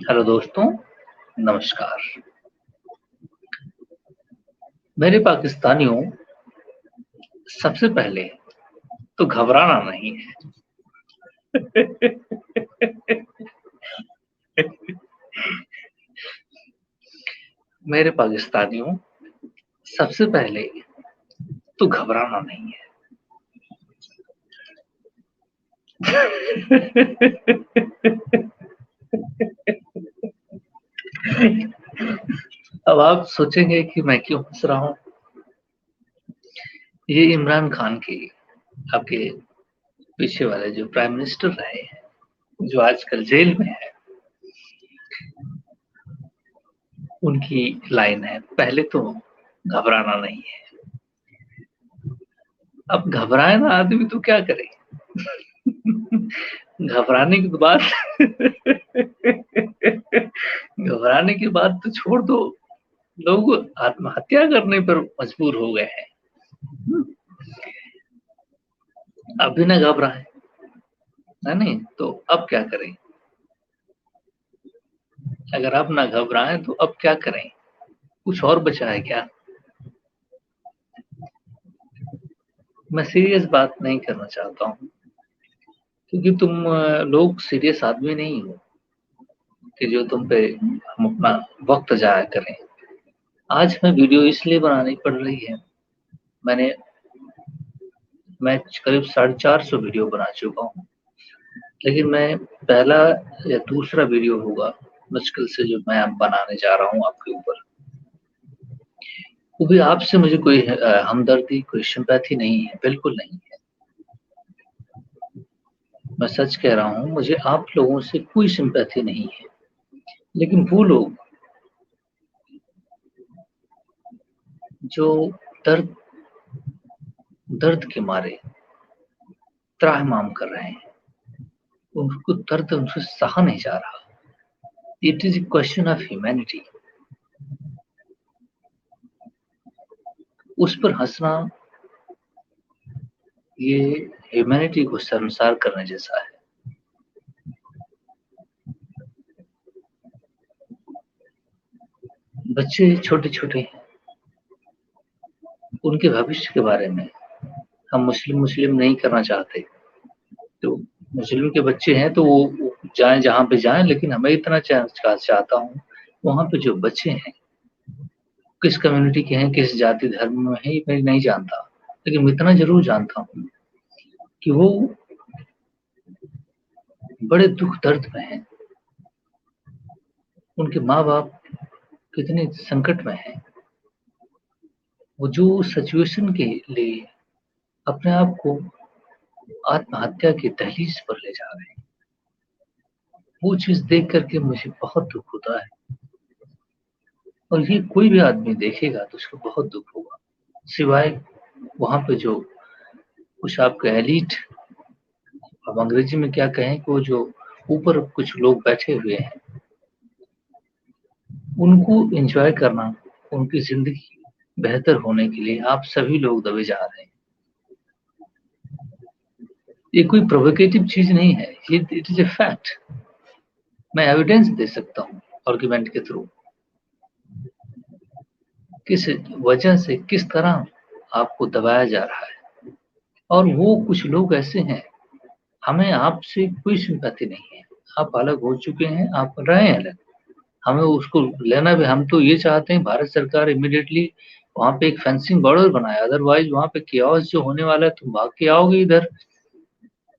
Hello दोस्तों, नमस्कार। मेरे पाकिस्तानियों, सबसे पहले तो घबराना नहीं है। मेरे पाकिस्तानियों, सबसे पहले तो घबराना नहीं है। अब आप सोचेंगे कि मैं क्यों हंस रहा हूँ। ये इमरान खान की आपके पीछे वाले जो प्राइम मिनिस्टर रहे हैं, जो आजकल जेल में है, उनकी लाइन है, पहले तो घबराना नहीं है। अब घबराए ना आदमी तो क्या करे। घबराने के बाद घबराने की बात तो छोड़ दो, लोग आत्महत्या करने पर मजबूर हो गए हैं। अब भी ना घबराए, है नहीं तो अब क्या करें। अगर अब ना घबराएं तो अब क्या करें, कुछ और बचा है क्या। मैं सीरियस बात नहीं करना चाहता हूँ, क्योंकि तुम लोग सीरियस आदमी नहीं हो कि जो तुम पे हम अपना वक्त जाया करें। आज मैं वीडियो इसलिए बनानी पड़ रही है, मैंने मैं करीब 450 वीडियो बना चुका हूँ, लेकिन मैं पहला या दूसरा वीडियो होगा मुश्किल से जो मैं अब बनाने जा रहा हूँ आपके ऊपर। वो भी आपसे मुझे कोई हमदर्दी, कोई सिंपैथी नहीं है, बिल्कुल नहीं है। मैं सच कह रहा हूँ, मुझे आप लोगों से कोई सिंपैथी नहीं है। लेकिन वो लोग जो दर्द दर्द के मारे त्राहिमाम कर रहे हैं, उनको दर्द उनसे सहा नहीं जा रहा। It is a question of humanity. उस पर हंसना, ये ह्यूमैनिटी को शर्मसार करने जैसा है। बच्चे छोटे-छोटे हैं, उनके भविष्य के बारे में हम मुस्लिम नहीं करना चाहते। तो मुस्लिम के बच्चे हैं तो वो जाएँ जहाँ पे जाएँ, लेकिन हमें इतना चाहता हूँ, वहाँ पे जो बच्चे हैं, किस कम्युनिटी के हैं, किस जाति धर्म में हैं, ये मैं नहीं जानता। लेकिन मैं इतना ज़रूर जानता हूँ कि वो बड़े दुःख दर्द में हैं। उनके माँ-बाप कितने संकट में हैं। वो जो सिचुएशन के लिए अपने आप को आत्महत्या की दहलीज पर ले जा रहे हैं, वो चीज़ देख कर के मुझे बहुत दुःख होता है। और ये कोई भी आदमी देखेगा तो उसको बहुत दुःख होगा। सिवाय वहाँ पे जो कुछ आपके एलीट, अब अंग्रेजी में क्या कहें, कि वो जो ऊपर कुछ लोग बैठे हुए हैं, उनको एन्जॉय करना, उनकी ज़िंदगी बेहतर होने के लिए आप सभी लोग दबे जा रहे हैं। ये कोई प्रोवोकेटिव चीज़ नहीं है, ये इट इज़ अ फैक्ट। मैं एविडेंस दे सकता हूँ आर्गुमेंट के थ्रू, किस वजह से, किस तरह आपको दबाया जा रहा है। और वो कुछ लोग ऐसे हैं, हमें आपसे कोई सिम्पैथी नहीं है। आप अलग हो चुके हैं, आप रहे हैं अलग। हमें उसको लेना भी, हम तो ये चाहते हैं भारत सरकार इमीडिएटली वहाँ पे एक फेंसिंग बॉर्डर बनाए, अदरवाइज़ वहाँ पे केओस जो होने वाला है, तुम भाग के आओगे इधर,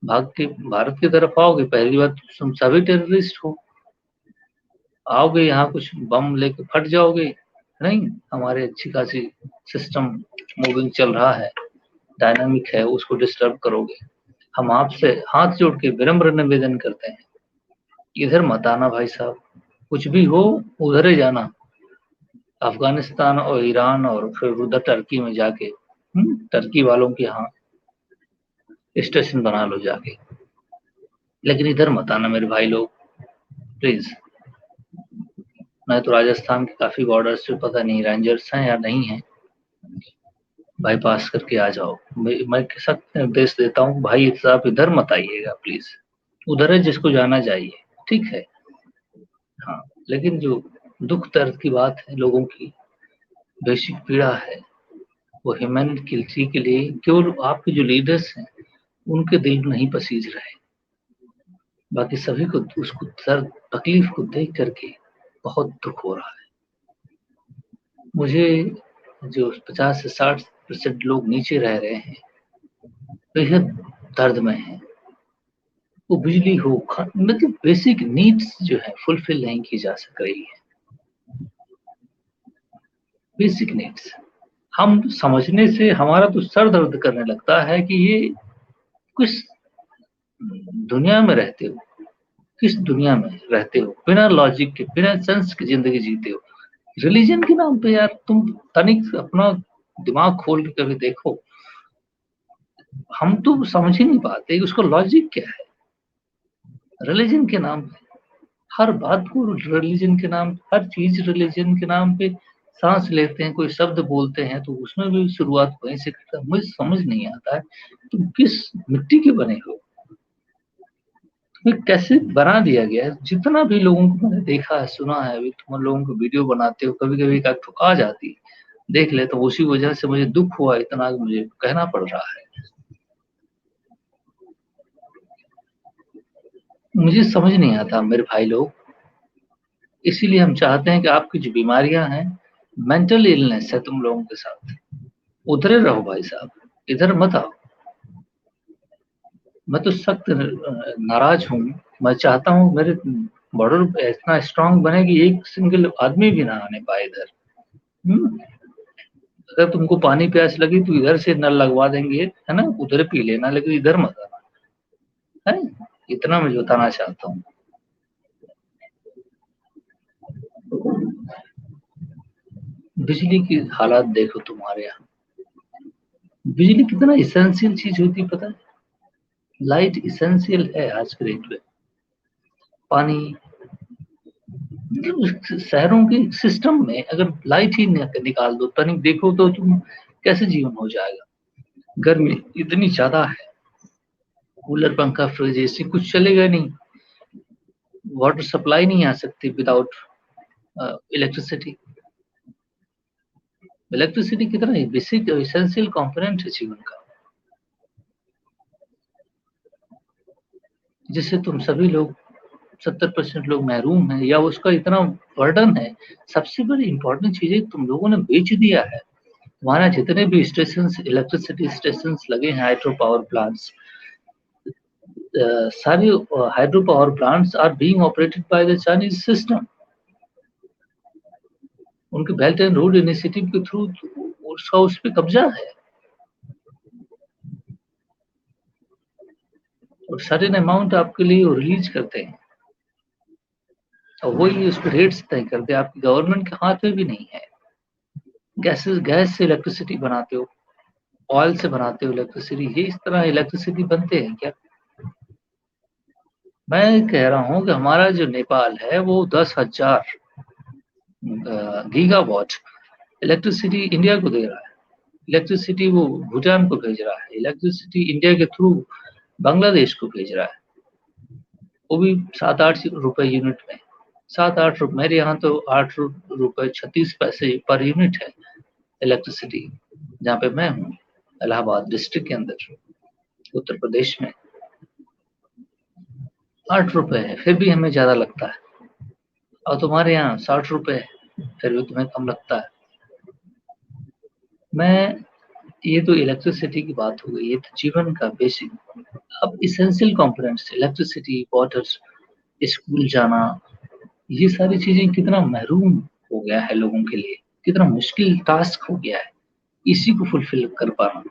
भाग के भारत की तरफ आओगे। पहली बात, तुम सभी टेररिस्ट हो, आओगे यहाँ कुछ बम लेके फट जाओगे। नहीं, हमारे अच्छी खासी सिस्टम मूविंग चल रहा है, डायनामिक है, उसको डिस्टर्ब करोगे। हम आपसे हाथ जोड़ के विनम्र निवेदन करते हैं, इधर मत आना भाई साहब, कुछ भी हो उधर ही जाना। अफ़गानिस्तान और ईरान और फिर उधर टर्की में जाके टर्की वालों के यहाँ स्टेशन बना लो जाके, लेकिन इधर मत आना मेरे भाई लोग, प्लीज़। मैं तो राजस्थान के काफ़ी बॉर्डर्स पे पता नहीं रेंजर्स हैं या नहीं हैं, बाईपास करके आ जाओ। मैं सख्त निर्देश देता हूँ, भाई साहब इधर मत आइएगा प्लीज़, उधर है जिसको जाना जाइए, ठीक है। हाँ, लेकिन जो दुख दर्द की बात है, लोगों की बेसिक पीड़ा है, वो ह्यूमैनिटी के लिए केवल आपके जो लीडर्स हैं उनके दिल नहीं पसीज रहे, बाकी सभी को उसको दर्द तकलीफ को देख करके बहुत दुख हो रहा है। मुझे जो 50 से 60% लोग नीचे रह रहे हैं, बेहद दर्द में हैं। वो बिजली हो, मतलब बेसिक नीड्स जो है फुलफिल नहीं की जा सक रही है। बेसिक नीड्स हम समझने से हमारा तो सर दर्द करने लगता है कि ये किस दुनिया में रहते हो, किस दुनिया में रहते हो, बिना लॉजिक के, बिना सेंस की जिंदगी जीते हो। रिलीजन के नाम पे यार तुम तनिक अपना दिमाग खोल के कभी देखो। हम तो समझ ही नहीं पाते उसको लॉजिक क्या है। रिलीजन के नाम पे हर बात को, रिलीजन के नाम, हर चीज रिलीजन के नाम पे सांस लेते हैं, कोई शब्द बोलते हैं तो उसमें भी शुरुआत वहीं से करता है। मुझे समझ नहीं आता है तुम किस मिट्टी के बने हो, तुम्हें कैसे बना दिया गया है। जितना भी लोगों को मैंने देखा है, सुना है, अभी तुम लोगों को वीडियो बनाते हो, कभी कभी का तो आ जाती है, देख ले तो उसी वजह से मुझे दुख हुआ इतना कि मुझे कहना पड़ रहा है। मुझे समझ नहीं आता मेरे भाई लोग, इसीलिए हम चाहते हैं कि आपकी जो बीमारियां हैं, मेंटल इलनेस है तुम लोगों के साथ, उधरे रहो भाई साहब, इधर मत आओ। मैं तो सख्त नाराज हूँ। मैं चाहता हूँ मेरे बॉर्डर इतना स्ट्रांग बने कि एक सिंगल आदमी भी ना आने पाए इधर। अगर तुमको पानी प्यास लगी तो इधर से नल लगवा देंगे, है ना, उधर पी लेना, लेकिन इधर मत आना, है। इतना मैं बताना चाहता हूँ। बिजली की हालात देखो तुम्हारे यहाँ, बिजली कितना इसेंशियल चीज होती है पता है। लाइट इसेंशियल है आज के डेट में। पानी, मतलब शहरों के सिस्टम में अगर लाइट ही निकाल दो, तनिक देखो तो तुम कैसे जीवन हो जाएगा। गर्मी इतनी ज्यादा है, कूलर पंखा फ्रिज एसी कुछ चलेगा नहीं, वाटर सप्लाई नहीं आ सकती विदाउट इलेक्ट्रिसिटी। इलेक्ट्रिसिटी कितना बेसिक एसेंशियल कंपोनेंट है जीवन का, जिससे तुम सभी लोग 70% लोग महरूम हैं या उसका इतना बर्डन है। सबसे बड़ी इंपॉर्टेंट चीज है तुम लोगों ने बेच दिया है। तुम्हारा जितने भी स्टेशन, इलेक्ट्रिसिटी स्टेशन लगे हैं, हाइड्रो पावर प्लांट्स, सारे hydro power plants are being operated by the Chinese system. उनके बेल्ट एंड रोड इनिशिएटिव के थ्रू उसका उस पर कब्जा है, और सडन अमाउंट आपके लिए वो रिलीज करते हैं, और वही उस पर रेट्स तय करते हैं। आपकी गवर्नमेंट के हाथ में भी नहीं है। गैस से इलेक्ट्रिसिटी बनाते हो, ऑयल से बनाते हो इलेक्ट्रिसिटी, ये इस तरह इलेक्ट्रिसिटी बनते हैं क्या? मैं कह रहा हूँ कि हमारा जो नेपाल है वो 10,000 गीगावाट इलेक्ट्रिसिटी इंडिया को दे रहा है। इलेक्ट्रिसिटी वो भूटान को भेज रहा है, इलेक्ट्रिसिटी इंडिया के थ्रू बांग्लादेश को भेज रहा है, वो भी 7-8 रुपए यूनिट में। 7-8 रुपए, मेरे यहाँ तो 8 रुपए 36 पैसे पर यूनिट है इलेक्ट्रिसिटी, जहाँ पे मैं हूँ, इलाहाबाद डिस्ट्रिक्ट के अंदर, उत्तर प्रदेश में। 8 रुपए है, फिर भी हमें ज्यादा लगता है, और तुम्हारे यहाँ 60 रुपए है, फिर भी तुम्हें कम लगता है। मैं, ये तो इलेक्ट्रिसिटी की बात हो गई, ये तो जीवन का बेसिक, अब essential components, electricity, water, school जाना, ये सारी चीजें कितना महरूम हो गया है लोगों के लिए, कितना मुश्किल टास्क हो गया है इसी को फुलफिल कर पाना।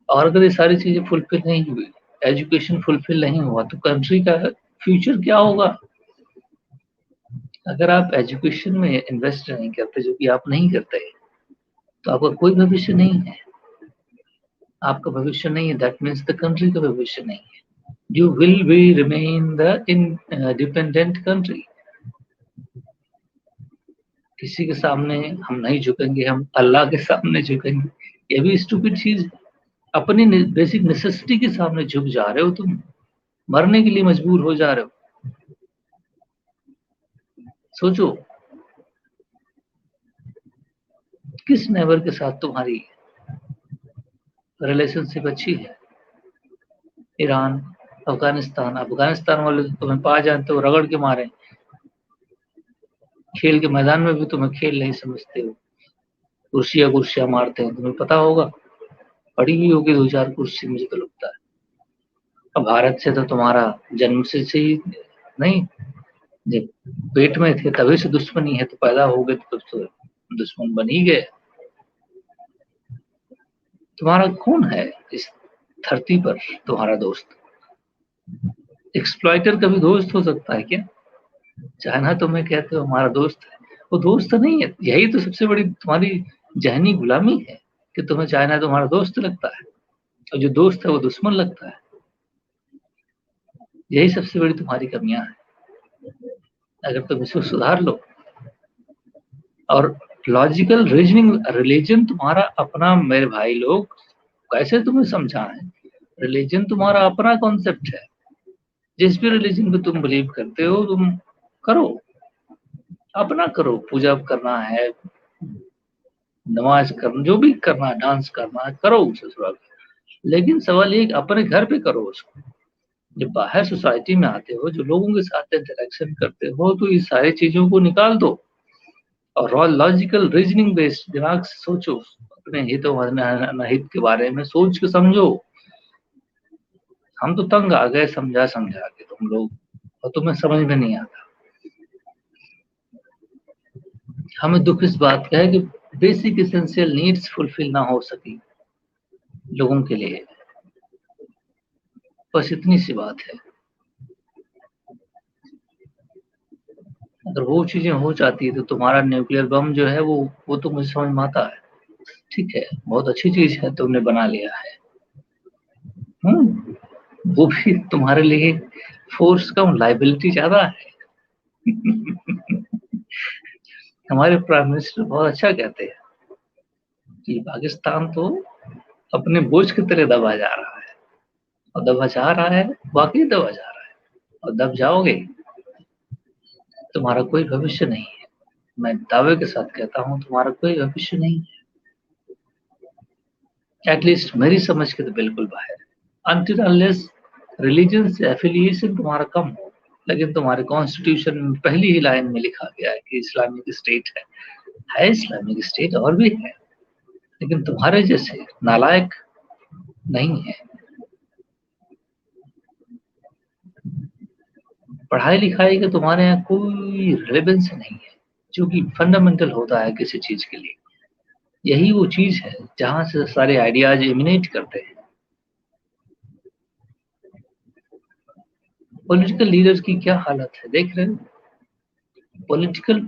और अगर ये सारी चीजें फुलफिल नहीं हुई, एजुकेशन फुलफिल नहीं हुआ, तो कंट्री का फ्यूचर क्या होगा? अगर आप एजुकेशन में इन्वेस्ट नहीं करते, जो कि आप नहीं करते, तो आपका कोई भविष्य नहीं है। आपका भविष्य नहीं है, दैट मीन्स द कंट्री का भविष्य नहीं है। You will be remain the independent country. किसी के सामने हम नहीं झुकेंगे, हम अल्लाह के सामने झुकेंगे, ये भी स्टूपिड चीज है। अपनी बेसिक नेसेसिटी के सामने झुक जा रहे हो तुम, मरने के लिए मजबूर हो जा रहे हो। सोचो किस नेबर के साथ तुम्हारी रिलेशनशिप अच्छी है। ईरान, अफगानिस्तान वाले तो तुम्हें पा जानते हो, रगड़ के मारे, खेल के मैदान में भी तुम्हें खेल नहीं समझते हो, कुर्सियां मारते हैं, तुम्हें पता होगा, पड़ी हुई होगी 2-4 कुर्सी, मुझे तो लगता है। अब भारत से तो तुम्हारा जन्म से ही नहीं, जब पेट में थे तभी से दुश्मनी है, तो पैदा हो गए तो दुश्मन बन ही गए। तुम्हारा कौन है इस धरती पर तुम्हारा दोस्त? एक्सप्लॉइटर का भी दोस्त हो सकता है क्या? चाइना तुम्हें कहते हो हमारा दोस्त है, वो दोस्त नहीं है। यही तो सबसे बड़ी तुम्हारी जहनी गुलामी है कि तुम्हें चाइना तुम्हारा दोस्त लगता है और जो दोस्त है वो दुश्मन लगता है। यही सबसे बड़ी तुम्हारी कमियां है। अगर तुम इसको सुधार लो, और लॉजिकल रीजनिंग, रिलीजन तुम्हारा अपना, मेरे भाई लोग कैसे तुम्हें समझाएं, रिलीजन तुम्हारा अपना कॉन्सेप्ट है। जिस भी रिलीजन पे तुम बिलीव करते हो तुम करो, अपना करो, पूजा करना है, नमाज करना, जो भी करना है, डांस करना है, करो उसे थोड़ा। लेकिन सवाल ये अपने घर पे करो उसको। जब बाहर सोसाइटी में आते हो, जो लोगों के साथ इंटरेक्शन करते हो, तो इस सारी चीजों को निकाल दो और लॉजिकल रीजनिंग बेस्ड दिमाग से सोचो, अपने हित और अनहित के बारे में सोच के समझो। हम तो तंग आ गए समझा समझा के तुम लोग, और तुम्हें समझ में नहीं आता। हमें दुख इस बात का है कि बेसिक एसेंशियल नीड्स फुलफिल ना हो सकी लोगों के लिए, बस इतनी सी बात है। अगर वो चीजें हो जाती है तो तुम्हारा न्यूक्लियर बम जो है वो तो मुझे समझ में आता है। ठीक है, बहुत अच्छी चीज है, तुमने बना लिया है। वो भी तुम्हारे लिए फोर्स कम, लाइबिलिटी ज्यादा है। हमारे प्राइम मिनिस्टर बहुत अच्छा कहते हैं कि पाकिस्तान तो अपने बोझ की तरह दबा जा रहा है, और दबा जा रहा है, वाकई दबा जा रहा है, और दब जाओगे तुम्हारा कोई भविष्य नहीं है। मैं दावे के साथ कहता हूँ तुम्हारा कोई भविष्य नहीं है, एटलीस्ट मेरी समझ के तो बिल्कुल बाहर। अनटिल अनलेस रिलीजन से एफिलिएशन तुम्हारा कम हो। लेकिन तुम्हारे कॉन्स्टिट्यूशन में पहली ही लाइन में लिखा गया है कि इस्लामिक स्टेट है इस्लामिक स्टेट और भी है, लेकिन तुम्हारे जैसे नालायक नहीं है। पढ़ाई लिखाई का तुम्हारे यहाँ कोई रिलेवेंस नहीं है, जो कि फंडामेंटल होता है किसी चीज के लिए। यही वो चीज है जहां से सारे आइडियाज इमिनेट करते हैं। पॉलिटिकल लीडर्स की क्या हालत है देख रहे हो?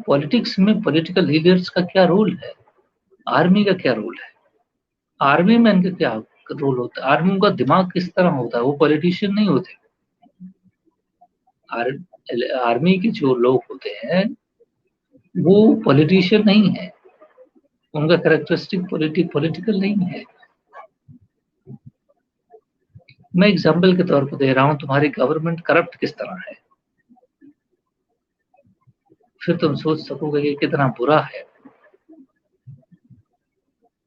पॉलिटिक्स में पॉलिटिकल लीडर्स का क्या रोल है, आर्मी का क्या रोल है, आर्मी मैन का क्या रोल होता है, आर्मी का दिमाग किस तरह होता है, वो पॉलिटिशियन नहीं होते। आर, आर्मी के जो लोग होते हैं वो पॉलिटिशियन नहीं है, उनका कैरेक्टरिस्टिक पॉलिटिकल नहीं है। मैं एग्जाम्पल के तौर पर दे रहा हूँ, तुम्हारी गवर्नमेंट करप्ट किस तरह है, फिर तुम सोच सकोगे कि कितना बुरा है।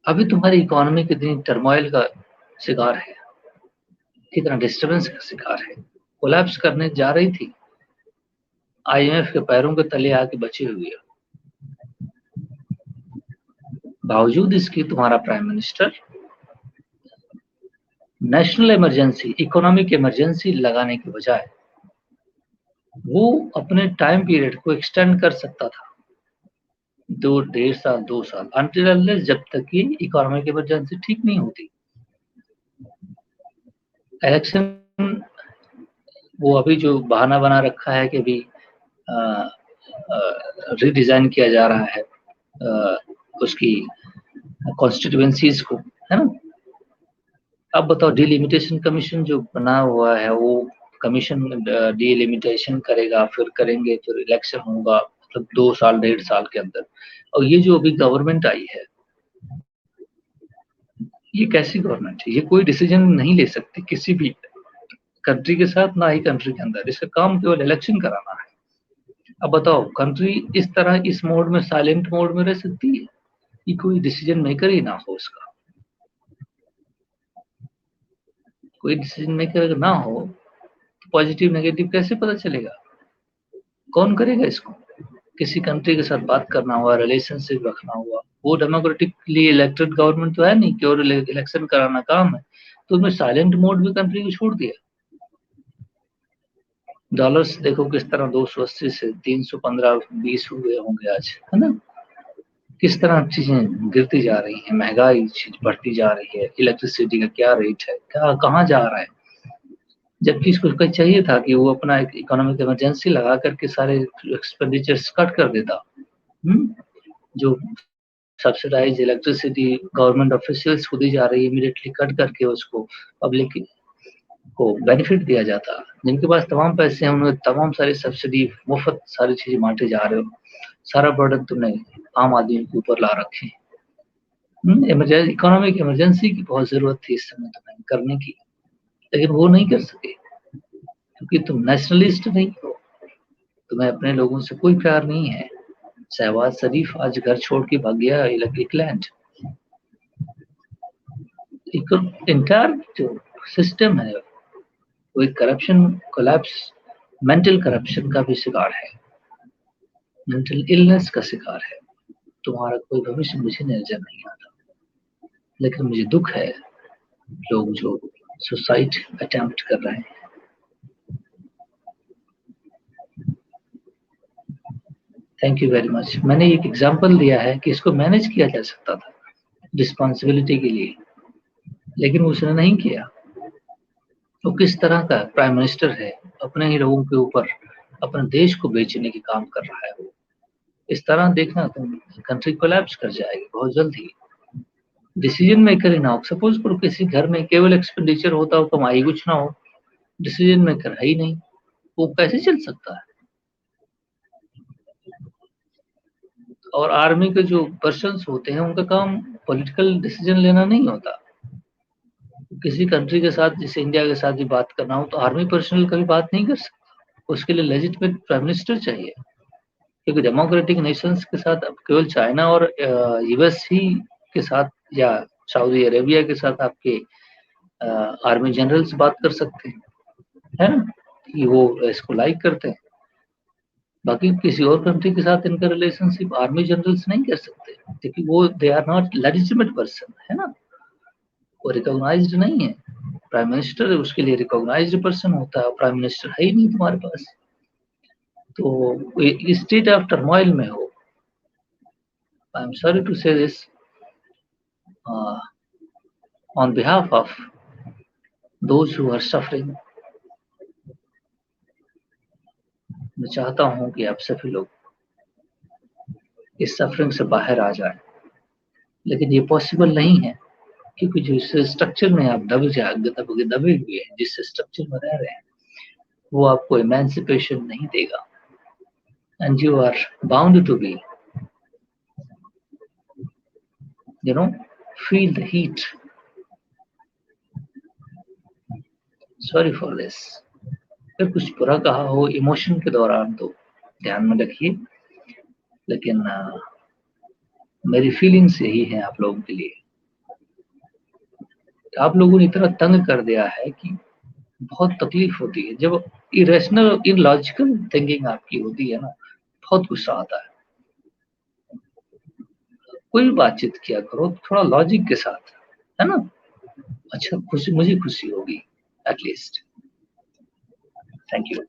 अभी तुम्हारी इकोनॉमी कितनी टर्मोइल का शिकार है, कितना डिस्टरबेंस का शिकार है, कोलैप्स करने जा रही थी, आईएमएफ के पैरों के तले आके बची हुई है। बावजूद इसके तुम्हारा prime minister national emergency, economic emergency लगाने के बजाय वो अपने टाइम पीरियड को एक्सटेंड कर सकता था 1.5 साल 2 साल, अनटिल अनलेस जब तक कि इकोनॉमिक इमरजेंसी ठीक नहीं होती। इलेक्शन, वो अभी जो बहाना बना रखा है कि अभी रीडिजाइन किया जा रहा है उसकी कॉन्स्टिट्यूएंसीज को, है ना। अब बताओ, डिलिमिटेशन कमीशन जो बना हुआ है वो कमीशन डिलिमिटेशन करेगा, फिर करेंगे, फिर इलेक्शन होगा, मतलब 2 साल 1.5 साल के अंदर। और ये जो अभी गवर्नमेंट आई है, ये कैसी गवर्नमेंट है? ये कोई डिसीजन नहीं ले सकती किसी भी कंट्री के साथ, ना ही कंट्री के अंदर। इसका काम केवल इलेक्शन कराना है। अब बताओ कंट्री इस तरह इस मोड में साइलेंट मोड में रह सकती है कि कोई डिसीजन मेकर ही ना हो उसका। कोई डिसीजन मेकर अगर ना हो तो पॉजिटिव नेगेटिव कैसे पता चलेगा? कौन करेगा इसको? किसी कंट्री के साथ बात करना हुआ, रिलेशनशिप रखना हुआ, वो डेमोक्रेटिकली इलेक्टेड गवर्नमेंट तो है नहीं कि और इलेक्शन कराना काम है, तो उसमें साइलेंट मोड में कंट्री को छोड़ दिया। डॉलर्स देखो किस तरह 280 से 315-20 हुए होंगे आज, है ना? किस तरह चीजें गिरती जा रही हैं, महंगाई चीज बढ़ती जा रही है, इलेक्ट्रिसिटी का क्या रेट है, क्या कहाँ जा रहा है। जबकि इसको कहीं चाहिए था कि वो अपना एक इकोनॉमिक इमरजेंसी लगा करके सारे एक्सपेंडिचर्स कट कर देता। जो सब्सिडाइज इलेक्ट्रिसिटी गवर्नमेंट ऑफिशियल्स को दी जा रही है, इमीडिएटली कट करके उसको पब्लिक को बेनिफिट दिया जाता। जिनके पास तमाम पैसे हैं उन्हें तमाम सारी सब्सिडी मुफ्त सारी चीजें बांटे जा रहे हो, सारा बर्डन तुमने आम आदमी के ऊपर ला रखे। इमरजेंसी इकोनॉमिक इमरजेंसी की बहुत जरूरत थी इस समय तुम्हें करने की, लेकिन वो नहीं कर सके क्योंकि तुम नेशनलिस्ट नहीं हो, तुम्हें अपने लोगों से कोई प्यार नहीं है। शहबाज शरीफ आज घर छोड़ के भाग गया इंग्लैंड। इंटायर जो सिस्टम है वो एक करप्शन कोलैप्स, मेंटल करप्शन का भी शिकार है, मेंटल इलनेस का शिकार है। तुम्हारा कोई भविष्य मुझे नजर नहीं आता, लेकिन मुझे दुख है लोग जो सुसाइड अटेम्प्ट कर रहे हैं। Thank you very much. मैंने एक एग्जांपल दिया है कि इसको मैनेज किया जा सकता था रिस्पॉन्सिबिलिटी के लिए, लेकिन उसने नहीं किया। वो किस तरह का प्राइम मिनिस्टर है, अपने ही लोगों के ऊपर अपने देश को बेचने के काम कर रहा है वो। इस तरह देखना तुम कंट्री कोलैप्स कर जाएगी बहुत जल्द ही। डिसीजन मेकर ही ना हो, सपोज करो किसी घर में केवल एक्सपेंडिचर होता हो, कमाई कुछ ना हो, डिसीजन मेकर है ही नहीं, वो कैसे चल सकता है? और आर्मी के जो पर्सन्स होते हैं उनका काम पॉलिटिकल डिसीजन लेना नहीं होता। किसी कंट्री के साथ जैसे इंडिया के साथ भी बात करना हो तो आर्मी पर्सनल कभी बात नहीं कर सकता, उसके लिए लेजिटिमेट प्राइम मिनिस्टर चाहिए। क्योंकि डेमोक्रेटिक नेशंस के साथ अब केवल चाइना और यूएस ही के साथ या सऊदी अरेबिया के साथ आपके आर्मी जनरल्स बात कर सकते हैं, है ना, कि वो इसको लाइक करते हैं। बाकी किसी और कंट्री के साथ इनका रिलेशनशिप आर्मी जनरल्स नहीं कर सकते, क्योंकि वो they are not legitimate person, है ना, वो रिकॉग्नाइज्ड नहीं है। प्राइम मिनिस्टर उसके लिए रिकॉग्नाइज्ड पर्सन होता है, प्राइम मिनिस्टर है ही नहीं तुम्हारे पास, तो स्टेट ऑफ टर्मोइल में हो। आई एम सॉरी टू से this on behalf of those who are suffering। मैं चाहता हूं कि आप सभी लोग इस सफरिंग से बाहर आ जाएं, लेकिन ये पॉसिबल नहीं है क्योंकि जिस स्ट्रक्चर में आप दबे हुए हैं, जिस स्ट्रक्चर में रह रहे हैं, वो आपको इमेंसिपेशन नहीं देगा। And you are bound to be, you know, feel the heat. Sorry for this. अगर कुछ बुरा कहा हो इमोशन के दौरान तो ध्यान में रखिए, लेकिन मेरी फीलिंग्स यही है आप लोगों के लिए। आप लोगों ने इतना तंग कर दिया है कि बहुत तकलीफ होती है जब इरेशनल इलॉजिकल थिंकिंग आपकी होती है ना, बहुत गुस्सा आता है। कोई भी बातचीत किया करो थोड़ा लॉजिक के साथ, है ना? अच्छा खुशी, मुझे खुशी होगी एटलीस्ट। Thank you.